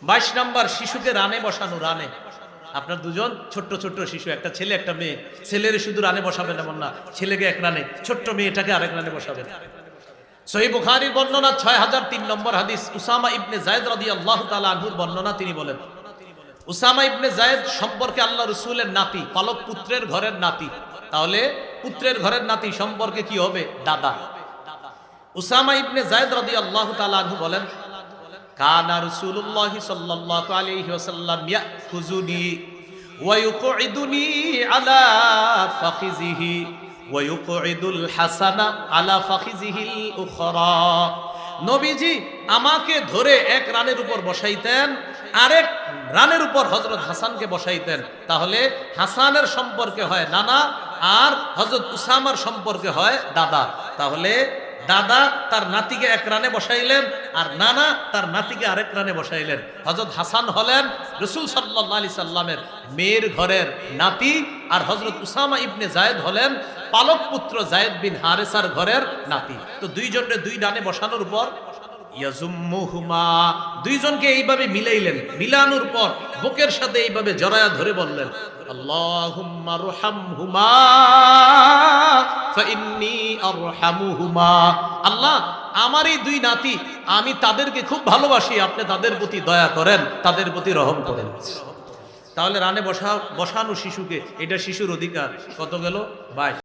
22 নম্বর শিশুকে রানে বসানো। রানে আপনার দুজন ছোট্ট ছোট্ট শিশু, একটা ছেলে একটা মেয়ে, ছেলের শুধু রানে বসাবেন এমন না, ছেলেকে এক রানে, ছোট্ট মেয়েটাকে আরেক রানে বসাবেন। সহিহ বুখারীর বর্ণনা 6003 নম্বর হাদিস, উসামা ইবনে যায়েদ রাদিয়াল্লাহু তাআলা আনহুর বর্ণনা। তিনি বলেন, উসামা ইবনে যায়েদ সম্পর্কে আল্লাহ রাসূলের নাতি, পালক পুত্রের ঘরের নাতি। তাহলে পুত্রের ঘরের নাতি সম্পর্কে কি হবে? দাদা। উসামা ইবনে যায়েদ রাদিয়াল্লাহু তাআলা আনহু বলেন, কানা রাসূলুল্লাহ সাল্লাল্লাহু আলাইহি ওয়াসাল্লাম ইয়াখুযুনি ওয়া ইউকঈদুনি আলা ফাখিযিহি ওয়া ইউকঈদুল হাসানা আলা ফাখিযিহিল উখরা। নবীজি আমাকে ধরে এক রানের উপর বসাইতেন, আরেক রানের উপর হযরত হাসানকে বসাইতেন। তাহলে হাসানের সম্পর্কে হয় নানা, আর হযরত উসামার সম্পর্কে হয় দাদা। তাহলে দাদা তার নাতিকে এক রানে বসাইলেন, আর নানা তার নাতিকে আরেক রানে বসাইলেন। হযরত হাসান হলেন রাসূল সাল্লাল্লাহু আলাইহি সাল্লামের মেয়ের ঘরের নাতি, আর হযরত উসামা ইবনে যায়েদ হলেন পালক পুত্র যায়েদ বিন হারেসার ঘরের নাতি। তো দুইজনকে দুই ডানে বসানোর পর ইয়াজুম্মুহুমা, দুইজনকে এইভাবে মিলাইলেন। মিলানোর পর বুকের সাথে এইভাবে জড়ায়া ধরে বললেন, আল্লাহুম্মা রহামহুমা ফাইন্নী আরহামুহুমা। আল্লাহ, আমার এই দুই নাতি, আমি তাদেরকে খুব ভালোবাসি, আপনি তাদের প্রতি দয়া করেন, তাদের প্রতি রহম করেন। তাহলে রানে বসানো শিশুকে, এটা শিশুর অধিকার। কত গেল? 22।